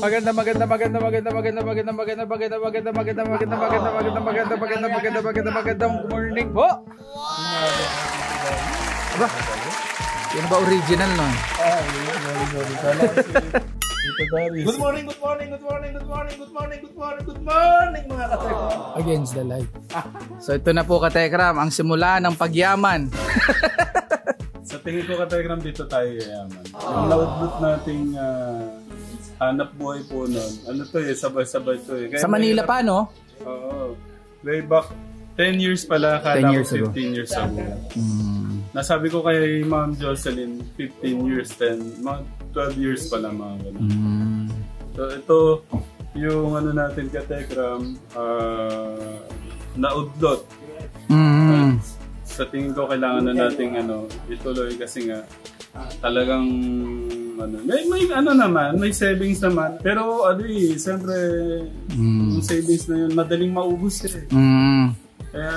Magandang morning po. Aba, yun ba original no? Good morning mga katekram. Against the light. So ito na po katekram, ang simula ng pagyaman. Sa tingin ko katekram dito tayo yayaman. Ang naudlot nating hanap buhay po nun. Ano to eh, sabay-sabay to eh. Sa Manila pa no? Oo. Way back 10 years pala, kala ko 15 years ago. Nasabi ko kay Ma'am Jocelyn, 15 years, 10, mga 12 years pala mga ganun. So ito, yung ano natin katekram, naudlot. Sa tingin ko kailangan na nating ituloy kasi nga talagang may ano naman, may savings naman. Pero siyempre yung savings na yun madaling maubos eh. Kaya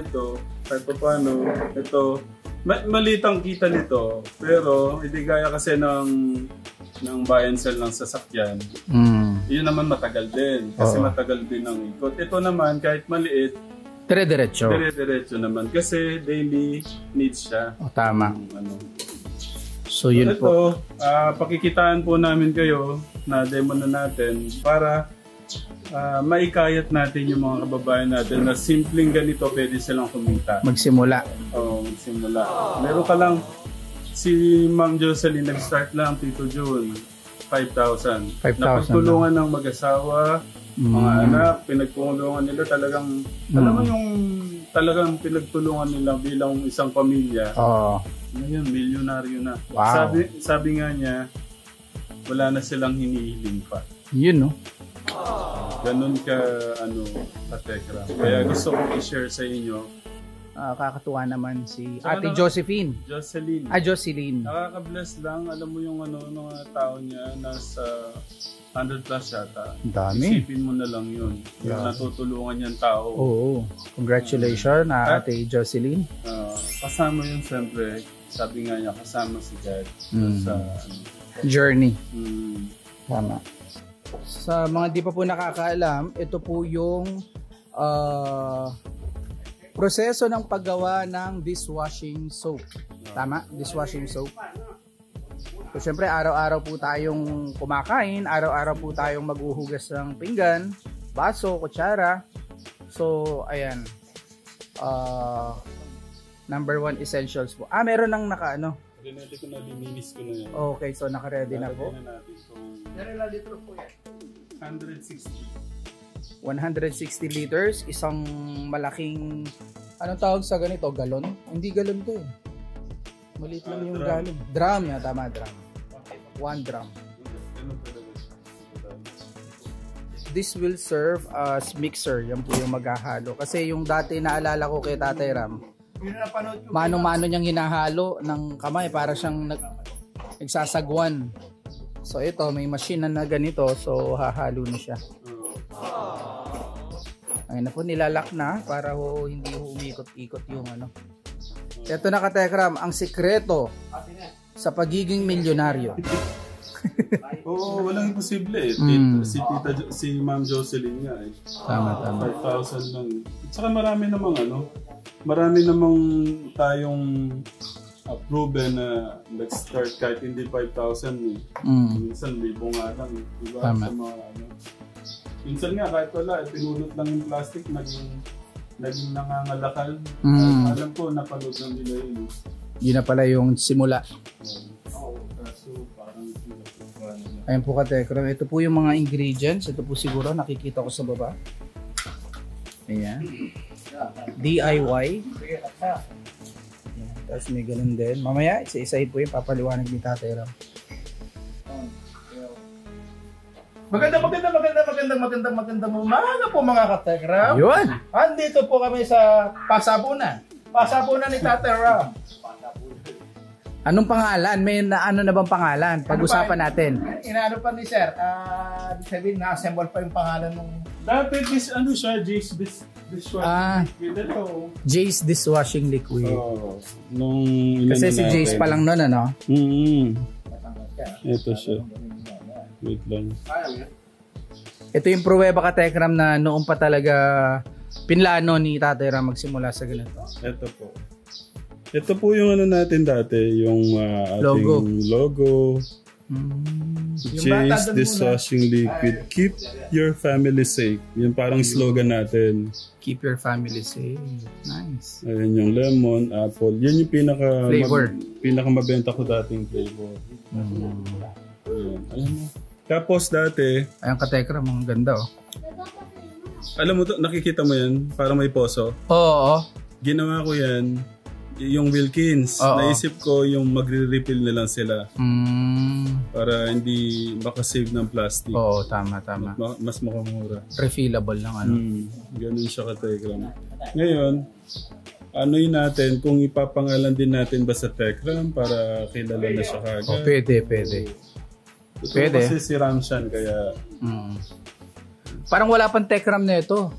ito, kahit pa paano, ito, malitang kita nito, pero hindi gaya kasi ng buy and sell ng sasakyan. Yun naman matagal din, kasi matagal din ang ikot. Ito naman, kahit maliit, dire-diretso. Dire-diretso naman, kasi daily needs siya. Tama. So yun ito, po. Pakikitaan po namin kayo na demo na natin para maikayat natin yung mga kababayan natin na simpleng ganito pwede silang kumita. Magsimula. Oo, magsimula. Meron ka lang, si Ma'am Jocelyn nag-start lang Tito June, 5,000. Napagtulungan ng mag-asawa, mga anak, pinagtulungan nila talagang, alam mo yung talagang pinagtulungan nila bilang isang pamilya. Ngayon, milyonaryo na. Wow. Sabi nga niya, wala na silang hinihiling pa. Yun no? Ganun ka, katekram. Kaya gusto kong i-share sa inyo. Kakatuwa naman si Ate Josephine. Jocelyn. Jocelyn. Nakaka-bless lang. Alam mo yung mga tao niya, nasa 100 plus yata. Dami. Isipin mo na lang yun. Yung natutulungan niyang tao. Oo. Congratulations Ate Jocelyn. Kasama yun siyempre. Sabi nga niya, kasama si God sa journey. Tama. Sa mga di pa po nakakaalam, ito po yung proseso ng paggawa ng dishwashing soap. Tama? Dishwashing soap. So syempre araw-araw po tayong kumakain, araw-araw po tayong maghuhugas ng pinggan, baso, kutsara. So ayan. Number 1 essentials po. Meron nang Rinete ko na, lininis ko na yan. Okay, so naka-ready na po. Ilang litro po yan? 160. 160 liters, isang malaking, anong tawag sa ganito? Galon? Hindi galon to eh. Maliit lang yung galon. Drum yan, tama, drum. 1 drum. This will serve as mixer. Yan po yung maghahalo. Kasi yung dati naalala ko kay Tatay Ram, mano-mano niyang hinahalo ng kamay para siyang nagsasagwan. So ito, may machine na ganito, so hahalo na siya. Ayun na po, nilalak na para hindi umikot-ikot yung Ito na katekram, ang sikreto sa pagiging milyonaryo. Oo, walang imposible eh. Si Ma'am Jocelyn nga eh. Tama. 5,000 lang. At saka marami namang tayong proven na nag-start kahit hindi 5,000 eh. Minsan libo nga lang. Diba? Sa mga minsan nga kahit wala, pinulot lang yung plastic, naging nangangalakal. Alam ko, napanood lang nila yun. Yun na pala yung simula. Ayan po katekram, ito po yung mga ingredients. Ito po siguro nakikita ko sa baba. Ayan. DIY. Ayan. Tapos may ganun din. Mamaya isa-isahin po yung papaliwanag ni Tatay Ram. Magandang umaga po mga katekram. Yun! Andito po kami sa Pasabunan. Pasabunan ni Tatay Ram. Anong pangalan? May ano na bang pangalan? Pag-usapan natin. Inaano pa ni Sir? Sabihin, na-assemble pa yung pangalan ng... Dati siya, Jace Dishwashing Liquid. Jace Dishwashing Liquid. Nung kasi si Jace pa lang nun, Ito siya. Wait lang. Ito yung pruweba ka Tekram na noon pa talaga pinlano ni Tatay Ram magsimula sa ganito. Ito po. Ito po yung ano natin dati, yung ating logo. James Dishwashing Liquid. Keep your family safe. Yung parang slogan natin. Keep your family safe. Nice. Ayan yung lemon, apple. Yan yung Flavor. pinakamabenta ko dating flavor. Ayan. Ayan mo. Tapos dati, Ayan ka Tekram, ang ganda oh. alam mo to, nakikita mo yan? Parang may poso. Oo. Ginawa ko yan, yung Wilkins. Oo. Naisip ko yung magre-refill na lang sila. Para hindi makasave ng plastic. Oo, tama. Mas makamura. Refillable lang ano. Ganun siya ka-Tekram. Ngayon, ano yun natin, kung ipapangalan din natin ba sa Tekram para kilala na siya kagad. Oh, pwede. Ito Pwede. kasi si Ramshan, kaya... Parang wala pang Tekram na ito.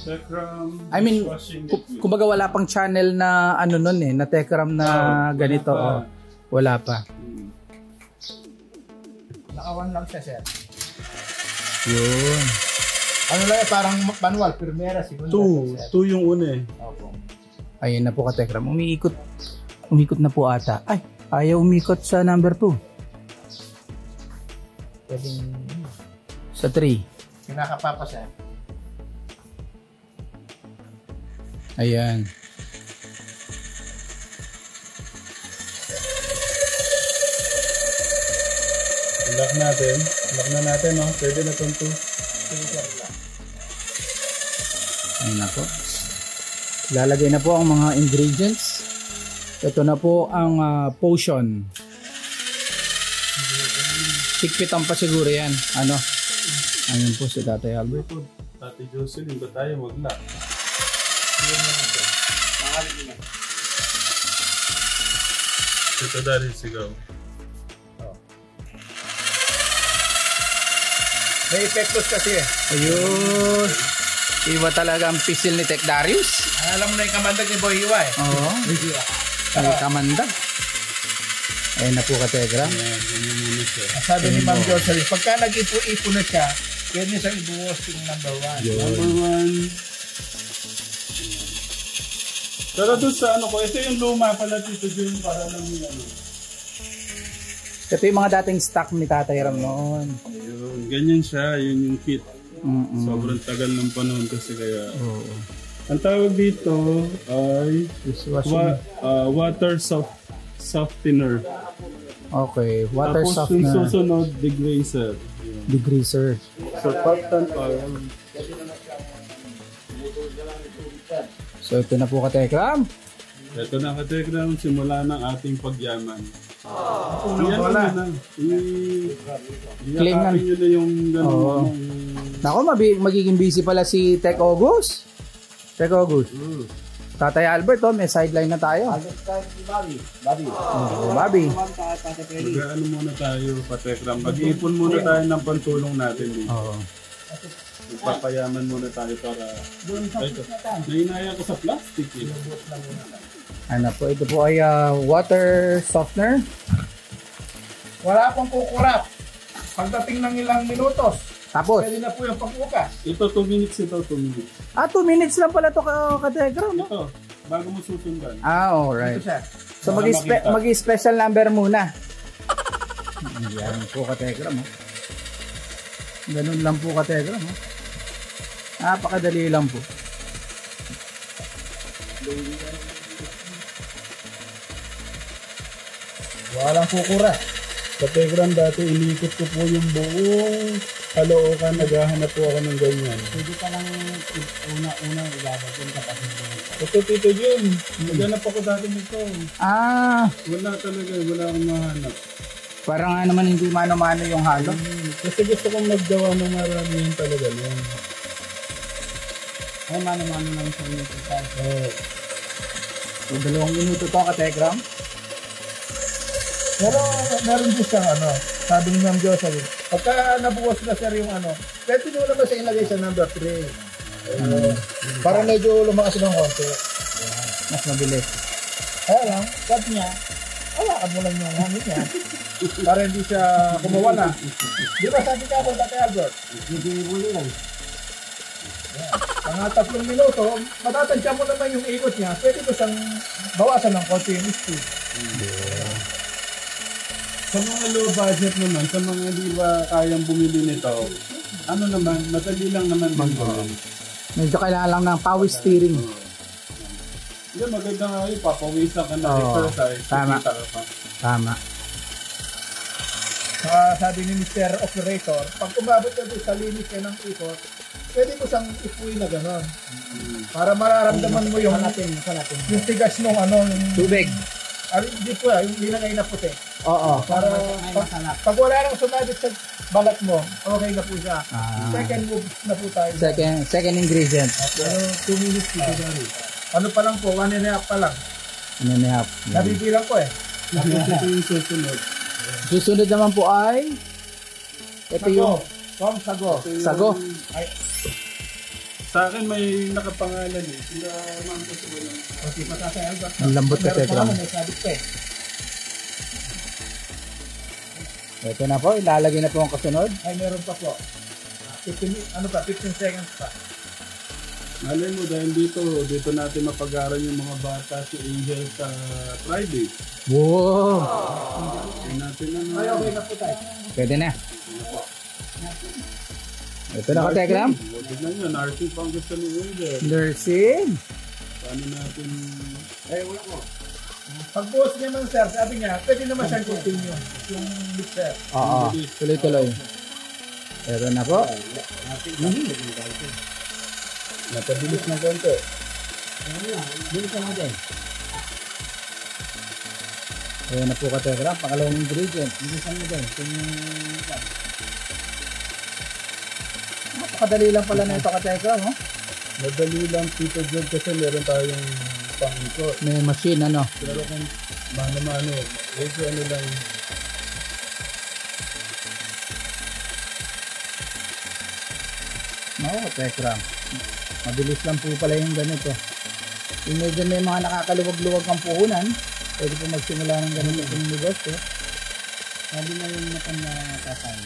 Tekram, I mean, kumbaga wala pang channel na ano nun na Tekram na ganito. Wala pa. Naka-1 lang siya, sir. Yun. Ano lang parang manual, primera, segunda. 2 yung una eh. Opo. Ayun na po ka Tekram. Umikot na po ata. Ay, ayaw umikot sa number 2. Pwedeng Sa 3. kinakapapa, sir. Ayan. Lock natin. Lock na natin, no? Pwede na itong 2. Ayun na po. Lalagay na po ang mga ingredients. Ito na po ang potion. Tikpitan pa siguro yan. Ano? Ayun po si Tatay Albert. Tati Jocelyn, ba tayo mag-lock? Ito dahil sigaw. May epektos kasi eh. Ayun. Iba talaga ang pisil ni Tech Darius. Alam mo na yung kamandag ni Boy Iwa eh. Oo. Ay, kamanda. Ayun na po ka Tegra. Sabi ni Ma'am Jocelyn, pagka nag-ipo-ipo na siya, yan yung isang ibuwas yung number 1. Number 1. Pero doon sa ano ko, ito yung luma pala dito dun para lang yung ano. Ito yung mga dating stock ni Tatay Ram noon. Ayun, ganyan siya, yun yung kit. Sobrang tagal ng panahon kasi kaya. Oo. Ang tawag dito ay water softener. Okay, water Tapos softener. yung susunod, degreaser. Degreaser. Surfactant oil. So ito na po ka Tekram. Ito na ka-Tekram, simula ng ating pagyaman. Yan na. Klingan. Iyakapin nyo na yung gano'n. Nako, magiging busy pala si Tech August. Tech August. Tatay Albert, may sideline na tayo. Bobby. Mag-ano muna tayo, Patekram. Mag-iipon muna tayo ng pantulong natin. Oo. Papayaman muna tayo para... Ito, nahinaya ko sa plastic. Ano po, ito po ay water softener. Wala pong kukurap. Pagdating ng ilang minutos, Tapos, pwede na po yung pagbukas. Ito, 2 minutes ito, 2 minutes. 2 minutes lang pala ito ka-Tegram, no? Ito, bago mo susundan. Alright. Ito, sir. So mag-special number muna. Yan po ka-Tegram, ha? Ganun lang po ka-Tegram, ha? Napakadali lang po. Walang kukurap. Sa Telegram dati, inikot ko po yung buong Caloocan, naghahanap po ako ng ganyan. Pwede ka lang una-una ilabas yung kapatid mo. Ito, Tito Jun, naghanap ako dati nito. Wala talaga, wala akong mahanap. Parang nga naman hindi mano-mano yung halo. Kasi gusto kong maggawa ng marami yun talaga yun. Ay, mano-mano lang sa inyo. So 2 minuto to ka-Tegram. Pero meron din siyang sabi ni Ma'am Jocelyn, pagka nabuwas na sir yung pwede nyo naman siya ilagay sa number 3. Para medyo lumakas ng konti. Mas mabilis. Kaya lang, cut niya, hawakan mo lang yung hangin niya. Para hindi siya kumawala. Di ba sabi ka po, Tatay Albert? Hindi mo lang. Mga 3 minuto, matatansya mo naman yung ikot niya, pwede ko siyang bawasan ng konti yung speed. Sa mga low budget naman, sa mga di ba kayang bumili nito, ano naman, madali lang naman din gawin. Medyo kailangan lang ng power steering. Hindi, maganda nga yun, papawisan ka na exercise. Tama. Ka pa. Tama. Sabi ni Mr. Operator, pag umabot ka doon sa limit ka ng ikot, pwede mo siyang ipuwi na gano'n. Para mararamdaman mo yung tigas nung Tubig. Hindi po yung linagay na puti. Oo. Para pag wala nang sumabit sa balat mo, okay na po siya. Second move na po tayo. Second ingredient. Pero 2 minutes dito na rin. Ano pa lang po, 1.5 pa lang. 1.5. Nabibilang ko eh. Ito yung susunod. Susunod naman po ay ito yung sago. Sago. Ay, sa akin may nakapangalan eh. Sila Ma'am Kusulan. okay pa Tatay Albert. Ang lambot ka, Tekram. May sabit ko eh. Ito na po, ilalagay na po ang kasunod. Ay, meron pa po. 15 seconds pa. Malay mo dahil dito natin mapag-aral yung mga bata si Angel sa private. Wow! Kaya natin ano. Ay, okay na po tayo. Pwede na. Ito na ka, Tekram. Tignan nyo, nursing pa ang gusto ni Angel. Nursing. Paano natin... Ay, wala ko. Pag buhos niya man, sir, sabi niya, pwede naman siyang continue. Yung mixer. Oo, tuloy-tuloy. Ito na po. Napabilis ng konti. Bilis naman din. Ayan na po ka, Tekram. Pangalawang ingredient. Bilisan mo din. Napakadali lang pala na ito ka, Tekram. Oh? Madali lang Tito Jog kasi meron tayong pang-ikot. May machine, ano? Pero kung mano-mano, medyo ano lang. Oo, Tekram. Mabilis lang po pala yung ganito. Yung medyo may mga nakakaluwag-luwag ang puhunan, pwede po magsimula ng ganito yung negosyo. Sabi na yung nakan na tatay,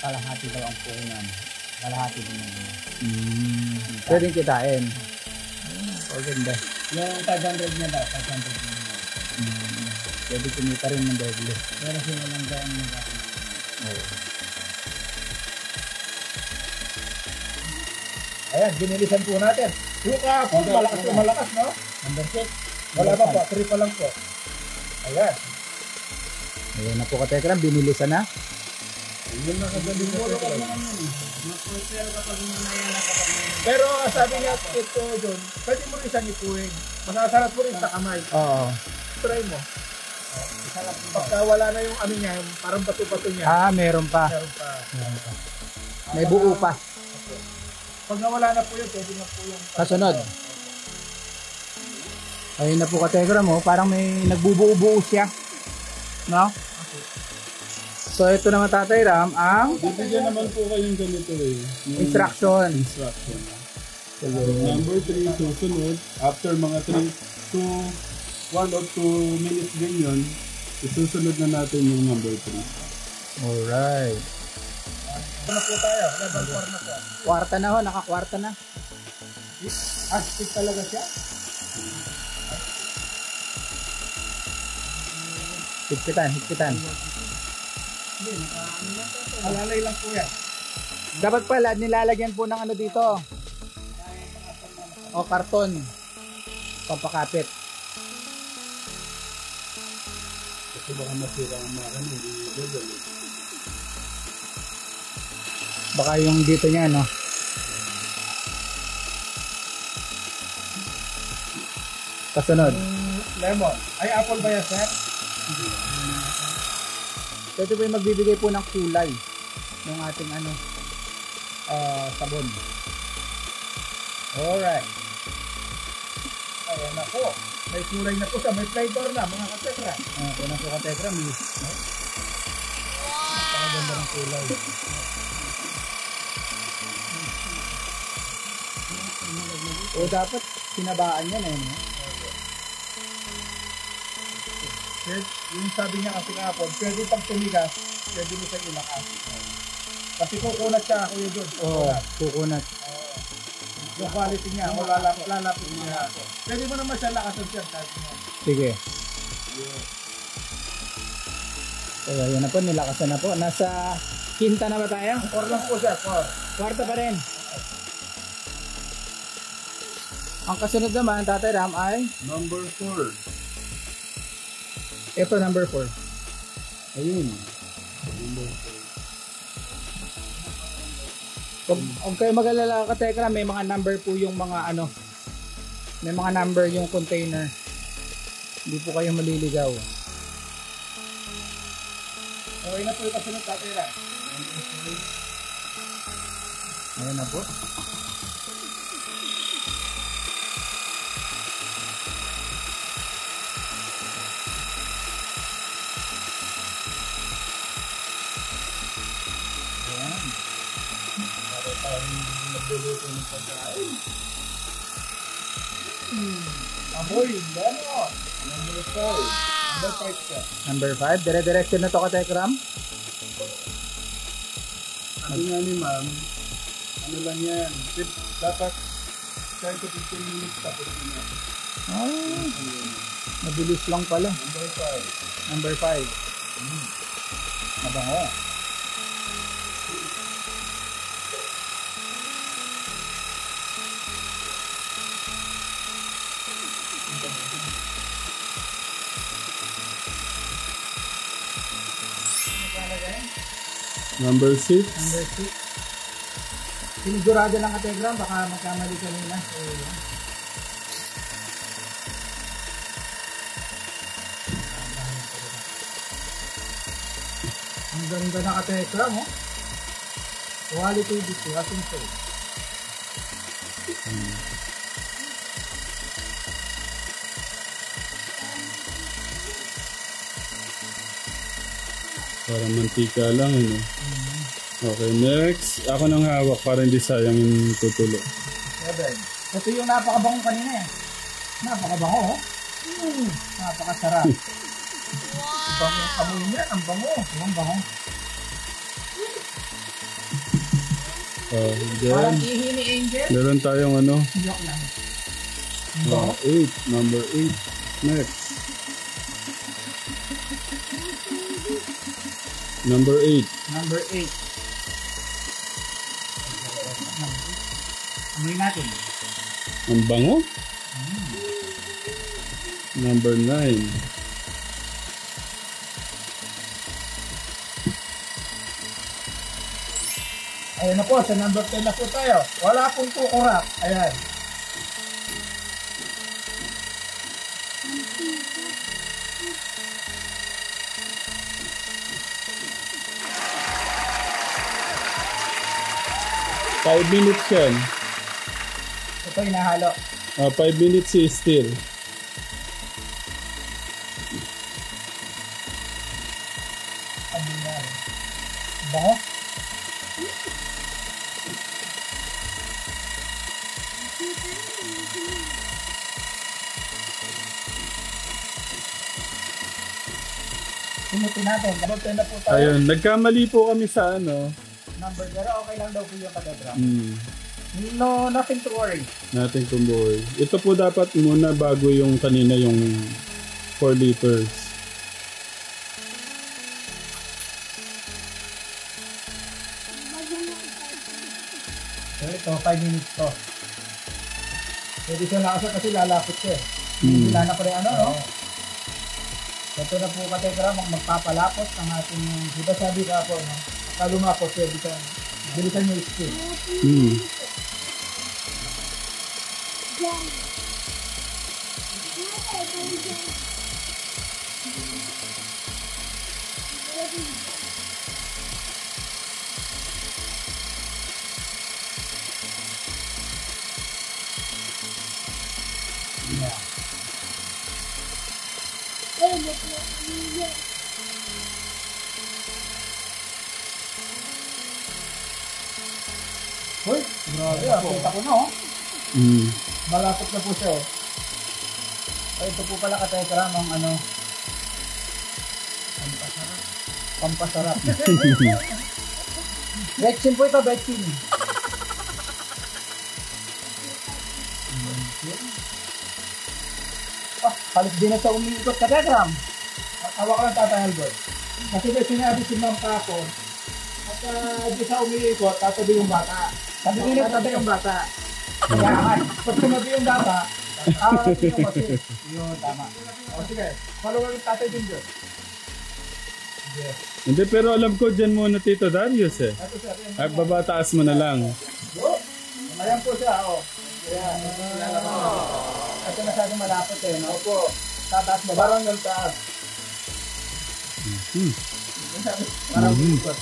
kalahati daw ang puhunan. Kalahati din naman. Pwedeng kitain. Ganda. Yung 500 niya daw, 500 niya. Pwede kumita rin ng doble. Pero sila lang daw ang nagkakaroon. Ayan, binilisan po natin. Yung kahapon, malakas, no? Number 6. Wala pa po, 3 pa lang po. Ayan. Ayan na po ka, Tekram, binilisan na. Yun na kagaling na ito. Pero sabi niya ito doon, pwede mo rin siyang ipuwing. Masasarap mo rin sa kamay. Oo. Try mo. Pagka wala na yung ano niya, yung parang bato-bato niya. Meron pa. Meron pa. May buo pa. Pag nawala na po yun, pwede na po yung... Kasunod. Ayun na po ka, Tekram, oh. Parang may nagbubuo-buo siya. No? So ito naman, Tatay Ram, ang Bibigyan naman po kayong ganito eh. instruction. So, number 3, susunod. After mga 1 or 2 minutes din yun, isusunod na natin yung number 3. Alright. Ano po tayo? Level 4 na po. Kwarta na ho, nakakwarta na. Astig talaga siya. Higpitan. Alalay lang po yan. Dapat pala nilalagyan po ng ano dito. O karton. Pampakapit. Kasi baka masira ang mga hindi gagawin. Baka yung dito niya, no? Kasunod. Lemon. Ay, apple ba yan, sir? Ito po yung magbibigay po ng kulay ng ating ano, sabon. Alright. Ayan na po. May kulay na po siya. May flavor na, mga katekra. Ito na po katekra. Wow! Napakaganda ng kulay. O dapat sinabaan yan eh. No? Yung sabi niya kasi kahapon, pwede pag tumigas, pwede mo sa ilakas. Kasi kukunat siya ako yun doon. Oo, kukunat. Yung quality niya, ako lalapit niya ako. Pwede mo naman siya lakasan siya. Sige. Kaya yun na po, nilakasan na po. Nasa quinta na ba tayo? 4 lang po siya, 4. Kwarta pa rin. Ang kasunod naman, Tatay Ram, ay? Number 4. Ito, number 4. Ayun. Huwag kayo mag-alala, Katekram, may mga number po yung mga ano, may mga number yung container. Hindi po kayo maliligaw. Okay na po yung kasunod, Tatay Ram. Ayan na po. Ayan. Para tayong magluluto ng pagkain. Amoy, gano'n. Number 5. Number 5 siya. Number 5. Dire-direction na to, Katekram. Sabi nga ni ma'am, ano lang yan, dapat 10 to 15 minutes tapos na. Oh, mabilis lang pala. Number 5. Number 5. Mabango. Number 6. Number 6. Sinigurado lang, Katekram, baka magkamali kanina. So, yan. Ang ganda na, Katekram, oh. Quality dito, ating so. Parang mantika lang, ano? Okay, next. Ako nang hawak para hindi sayang yung tutulo. Ito yung napakabango kanina eh. Napakabango, oh. Napakasarap. Bango ang amoy niya, ang bango. Ang bango. Parang Then, ihi ni Angel. meron tayong ano? Joke lang. 8. Number 8. Next. Number 8. Number 8. Amoy natin. Ang bango? Number 9. Ayan na po, sa number 10 na po tayo. Wala pong kukurap. Ayan. Five minutes yan. Ito hinahalo. 5 minutes si still. Ano na? Bango? Simutin natin. Number 10 na po tayo. Ayun, nagkamali po kami sa ano. Number 0, okay lang daw po yung Katekram. No, nothing to worry. Natin kumboy. Ito po dapat muna bago yung kanina yung 4 liters. So ito, 5 minutes to. Pwede siya nakasal kasi lalapit siya eh. Wala na pa rin ano, no? Ito na po, Katekram, ang magpapalapot ng ating, di ba sabi ka po, no? Kalumapot, pwede siya, bilisan niyo yung skin. Yeah. Hoy, grabe ah, kita ko na oh. Malapit na po siya oh. Ay, ito po pala, Katekram, ang ano, pampasarap. Betchin po ito, betchin. Halos din na sa umiikot ka, Tegram. Hawa ka lang, Tatay Albert. Kasi ba sinabi si Ma'am Kako, at di sa umiikot, tatabi yung bata. Sabi ko na tatabi yung bata. Kaya naman, pag tumabi yung bata, tatabi yung kasi. Yun, tama. O sige, follow ka yung Tatay din dyan. Hindi, pero alam ko dyan muna Tito Darius eh. Ay, babataas mo na lang. Ayan po siya, o. Ayan, kasi masyadong malapit eh, no? Opo. Tataas ba? Parang ng taas. Parang ikot.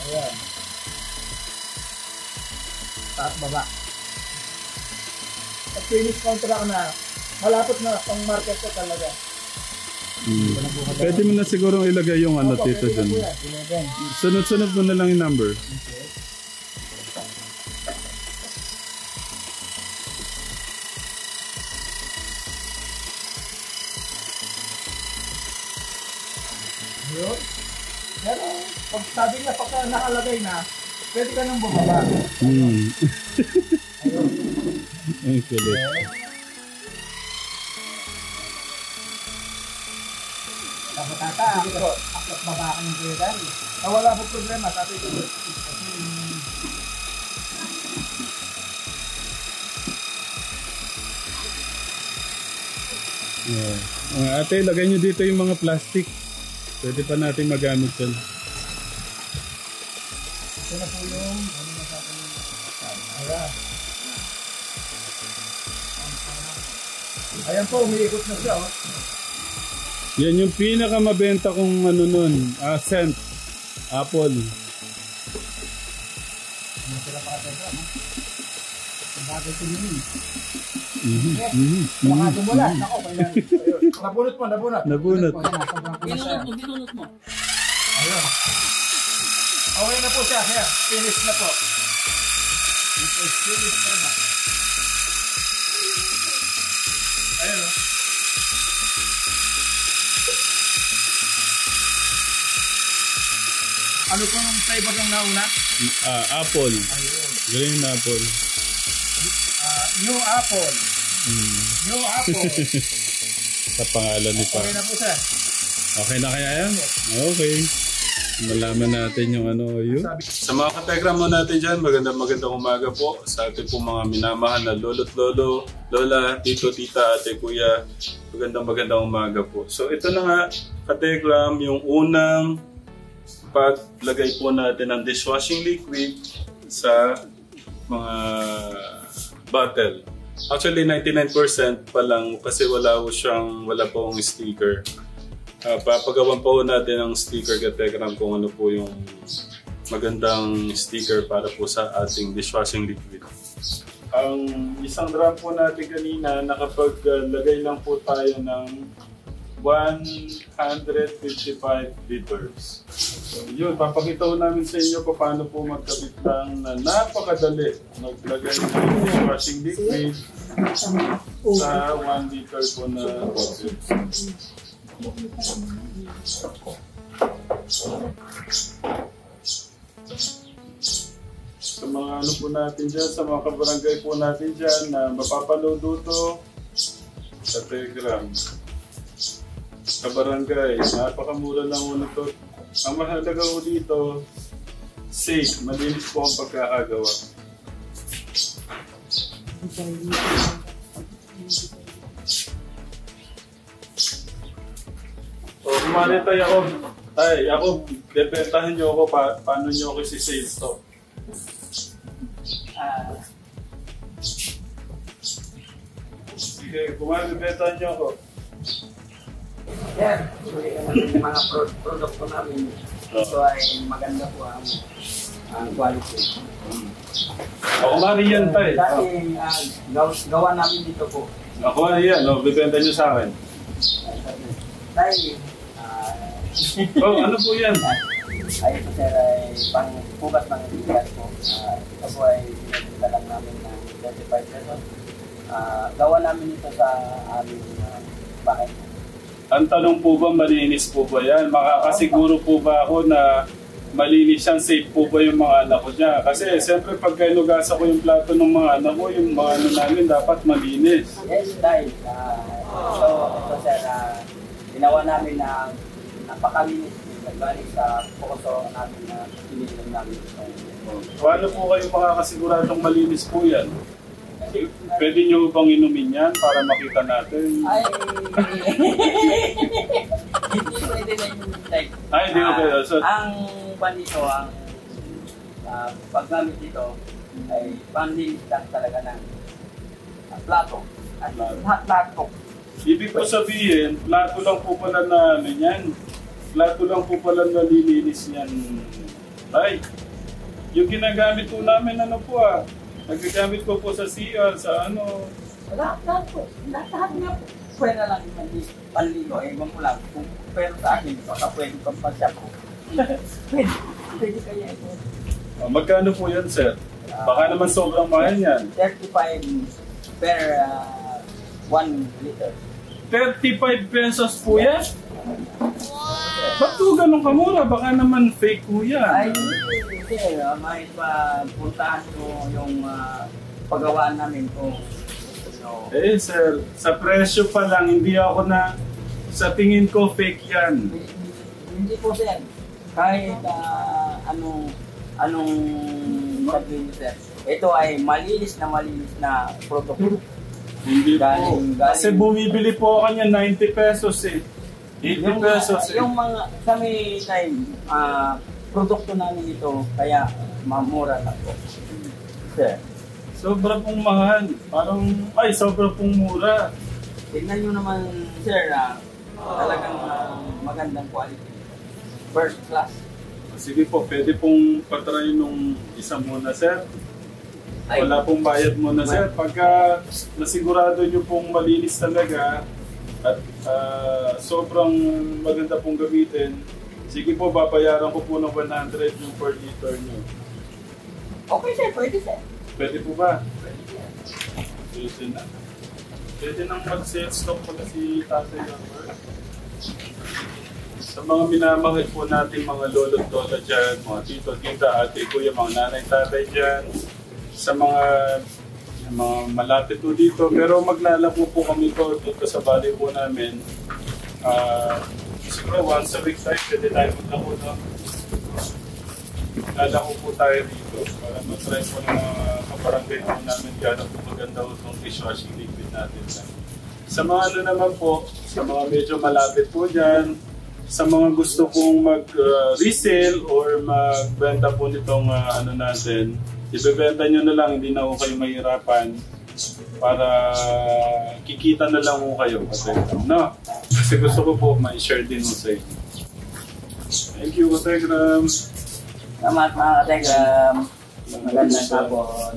Ayan. Taas baba. At finish contract na, malapit na pang market ko talaga. Pwede mo na siguro ilagay yung ano Tito dyan. Sunod-sunod mo na lang yung number. Yun. Pero pag sabi niya, pagka nakalagay na, pwede ka nang bumaba. Ayun. Ang kulit. Tapos tata, aklat baba ka ng kailan. Wala po problema, sabi ko. Ate, lagay nyo dito yung mga plastic. Pwede pa natin magamit yun. Ito na po yung ayan. Ayan po, umiikot na siya. Oh. Yan yung pinakamabenta kong ano nun, scent, apple. Ano sila pa kateka, no? Ang bagay ko yun. Baka dumula. Nako, kailan. Nabunot mo, nabunot. Nabunot. Binunot mo. Ayun. Okay na po siya. Here, finish na po. Finish na ba? Ayun o. Ano po yung flavor ng nauna? Apple. Green apple. New apple. New apple. Sa pangalan ni Pa. Okay na po siya. Okay na kaya yan? Okay. Malaman natin yung ano yun. Sa mga kategram mo natin dyan, magandang umaga po sa ating po mga minamahal na lolo't lolo, lola, tito, tita, ate, kuya. Magandang umaga po. So ito na nga, kategram, yung unang paglagay po natin ng dishwashing liquid sa mga bottle. Actually 99% pa lang kasi wala pong sticker. Papagawan po natin ang sticker kategram kung ano po yung magandang sticker para po sa ating dishwashing liquid. Ang isang drum po natin kanina, nakapaglagay lang po tayo ng 155 liters. So yun, papakita ko namin sa inyo kung paano po magkabit lang na napakadali maglagay ng dishwashing liquid sa 1 liter po na bottle. Sa mga ano po natin dyan, sa mga kabarangay po natin dyan na mapapanood ito sa Telegram. Sa barangay, napakamura lang muna ito. Ang mahalaga ko dito, safe, malinis po ang pagkakagawa. So, kumari tayo ako. Ako, bebentahan nyo ako paano nyo ako isi-sales to. Sige, kumari bebentahan nyo ako. Yan, yung mga produkto namin, ito ay maganda po ang quality. Ako mari yan tayo. Dahil gawa namin dito po. Ako mari yan, bibenta nyo sa akin. Dahil, ano po yan? ay ito sir ay pangpugat ng bigas po. Ito po ay binibenta lang namin ng 35 pesos. Gawa namin ito sa aming bahay. Ang tanong po ba, malinis po ba yan? Makakasiguro po ba ako na malinis yan, safe po ba yung mga anak ko niya? Kasi siyempre pag kinugasa ko yung plato ng mga anak ko, yung mga ano namin dapat malinis. Yes, dahil. Ito sir, ginawa namin na napakalinis. Nagbalik sa pokoso namin na pinilang namin. Paano po kayo makakasiguradong malinis po yan? Pwede nyo bang inumin yan para makita natin? Ay, hindi pwede na yung like. Ay, hindi okay. So, ang bandito, ang paggamit dito ay panlinis lang talaga ng plato. At plato. ibig po sabihin, plato lang po pala na ano yan. Plato lang po pala na lilinis yan. Ay, yung ginagamit po namin ano po nagagamit ko po sa CR, sa ano. Lahat po. Lahat nga po. Pwede lang yung panlino. Ewan ko lang. Pero sa akin, baka pwede pang pasya po. Pwede kaya ito. Magkano po yan, sir? Baka naman sobrang mahal yan. 35 per 1 liter. 35 pesos po yan? Ba't po ganun kamura? Baka naman fake po yan. Ay, sir, may puntahan ko yung paggawaan namin kung sir, sa presyo pa lang, hindi ako na, sa tingin ko fake yan. Hindi po sir. Kahit anong sabihin niyo sir. Ito ay malinis na produkto. Hindi po. Kasi bumibili po ako niya 90 pesos 80 pesos Yung mga, kami time, produkto namin ito, kaya mamura na po. Sir. Sobra pong mahal. Parang, sobra pong mura. Tignan nyo naman, sir, talagang magandang quality. First class. Sige po, pwede pong patry nung isa muna, sir. Wala pong bayad muna, sir. Pagka nasigurado nyo pong malinis talaga at sobrang maganda pong gamitin, sige po, babayaran ko po ng 100 yung per liter nyo. Okay, sir. Pwede, sir. Pwede po ba? Pwede na. Pwede nang mag-sales stock pala si Tatay Albert. Sa mga minamahal po natin mga lolo at lola dyan, mga tito, tita, ate, kuya, mga nanay, tatay dyan, sa mga malapit po dito. Pero maglalako po kami dito sa bali po namin. Siguro once a week tayo, pwede tayo maglako na. Lalako po tayo dito para matry po ng mga kabarangay po namin gano'n po maganda po itong dishwashing liquid natin. Sa mga ano naman po, sa mga medyo malapit po dyan, sa mga gusto kong mag-resell or magbenta po nitong ano natin, ibebenta nyo na lang, hindi na po kayo mahirapan para kikita na lang po kayo. No? Kasi gusto ko po ma-share din po sa inyo. Thank you, Kategram. Salamat mga kategram. Magandang hapon.